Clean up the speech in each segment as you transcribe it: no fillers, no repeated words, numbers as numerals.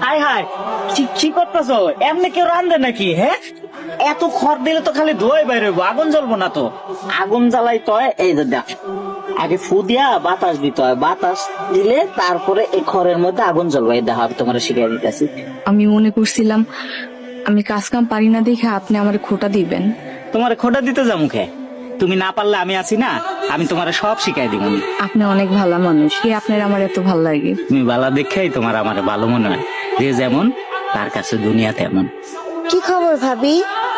High high, কি করতেছ? এমনি কেউ রান্ধে নাকি? হ্যাঁ, এত খড় দিলে তো খালি ধোয়াই বাইরে হইবো, আগুন জ্বলবো না তো। আগুন জ্বালাই তো এই যে দেখ, আগে ফু দিয়া বাতাস দিতে হয়, বাতাস দিলে তারপরে এই খড়ের মধ্যে আগুন জ্বলবো। এই দেখো, আমি তোমার শিখিয়ে দিতেছি। আমি মনে করছিলাম আমি কাজ কাম পারি না দেখে আপনি আমার খোটা দিবেন। তোমার খোটা দিতে যা মুখে, তুমি না পারলে আমি আছি না, আমি তোমার সব শিখাই দিব। আপনি অনেক ভালো মানুষ, কি আপনার আমার এত ভালো লাগে। তুমি বালা দেখেই তোমার আমার ভালো মনে হয়। যে যেমন তার কাছে দুনিয়া তেমন। কি খবর ভাবি?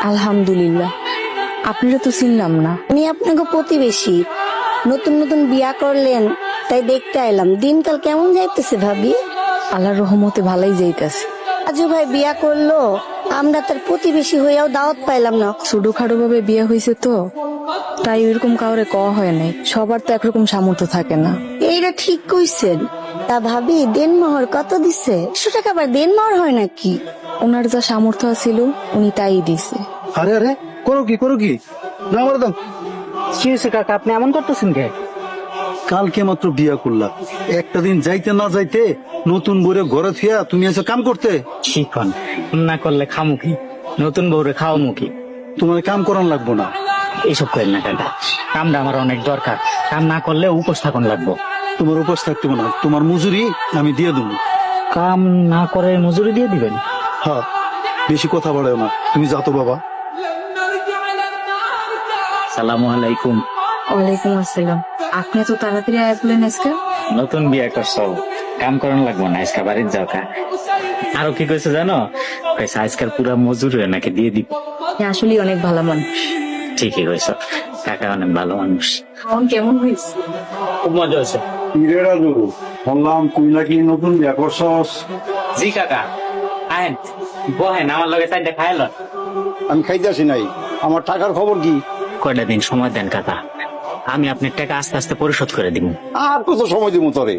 আলহামদুলিল্লাহ। আপনারা তো চিনলাম না। আমি আপনাকে প্রতিবেশী, নতুন নতুন বিয়া করলেন তাই দেখতে আইলাম। দিনকাল কেমন যাইতেছে ভাবি? আল্লাহর রহমতে ভালোই যাইতাছে। আজু ভাই বিয়া করলো, আমরা তার প্রতিবেশী হইয়াও দাওয়াত পাইলাম না। ছোটখাটো ভাবে বিয়ে হয়েছে তো, তাই ওইরকম কাউরে কওয়া হয় নাই। সবার তো একরকম সামর্থ্য থাকে না। এইটা ঠিক কইছেন। তা ভাবি দেনমোহর কত দিছে? 100 টাকা আবার দেনমোহর হয় নাকি? ওনার যা সামর্থ্য ছিল উনি তাই দিছে। আরে আরে, করো কি না আমার দাম। কি হয়েছে কাকা, আপনি এমন করতেছেন কে? কালকে মাত্র বিয়া করলাম, একটা দিন যাইতে না যাইতে নতুন বউরে ঘরে থিয়া তুমি এসে কাম করতে। শিখন না করলে খামু কি? নতুন বউরে খাওয়া মুখী। তোমার কাম করান লাগবো না। এইসব করেন না কাকা, কামটা আমার অনেক দরকার। কাম না করলে উপোস থাকুন লাগবো। তোমার উপোস থাকতে না, তোমার মজুরি আমি দিয়ে দেবো। কাম না করে মজুরি দিয়ে দিবেন? হ্যাঁ, বেশি কথা বাড়াও না, তুমি যাও তো বাবা। সালামু আলাইকুম। ওয়ালাইকুম আসসালাম। আপনি এত তাড়াতাড়ি আয়া বলেন আজকে? নতুন বিয়ে করছো, কাম করান লাগবো না, আজকে বাড়ির যাও কা। আরো কি কইছে জানো? কইছে আজকাল পুরা মজুরি নাকি দিয়ে দিব। আপনি আসলে অনেক ভালো মানুষ। ঠিকই কইছো, কাকা অনেক ভালো মানুষ। কেমন হয়েছে? খুব মজা হয়েছে। শুনলাম তুই নাকি নতুন বিয়া করছস। জি কাকা, আহেন বহেন, আমার লগে চাইটা খাইল। আমি খাইতে আসি নাই, আমার টাকার খবর কি? কয়টা দিন সময় দেন কাকা, আমি আপনার টাকা আস্তে আস্তে পরিশোধ করে দিব। আর কত সময় দিব তোরে?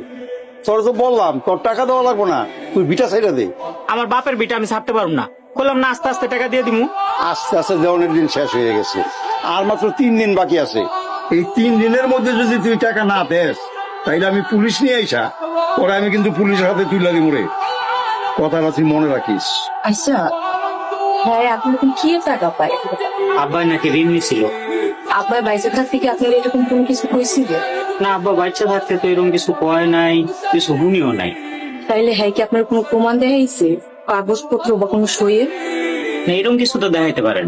তোর তো বললাম তোর টাকা দেওয়া লাগবো না, তুই বিটা সাইডা দে। আমার বাপের বিটা আমি ছাড়তে পারবো না, বললাম না আস্তে আস্তে টাকা দিয়ে দিমু। আস্তে আস্তে দেওয়ানের দিন শেষ হয়ে গেছে, আর মাত্র 3 দিন বাকি আছে। এই 3 দিনের মধ্যে যদি তুই টাকা না দেস, তাইলে আমি পুলিশ নিয়ে আইসা পরে আমি কিন্তু পুলিশের হাতে তুলে দিব রে। কথাটা তুই মনে রাখিস। আচ্ছা, হ্যাঁ, আপনি এরকম কি টাকা পায়? আব্বাই নাকি ঋণ নিছিল। আপনার বাইরে থাকতে কি আপনার এরকম কোনো কিছু কইছিলেন? না আব্বা বাচ্চা থাকতে তো এরকম কিছু কয় নাই, কিছু শুনিও নাই। তাইলে হ্যাঁ, কি আপনার কোনো প্রমাণ দেখাইছে, কাগজপত্র বা কোনো সইয়ে? না, এরকম কিছু তো দেখাইতে পারেন।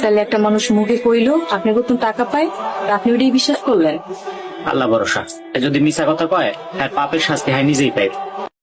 তাহলে একটা মানুষ মুখে কইলো আপনি কত টাকা পায়, আর আপনি ওইটাই বিশ্বাস করলেন? আল্লাহ ভরসা, যদি মিছা কথা কয় তার পাপের শাস্তি হয় নিজেই পাই।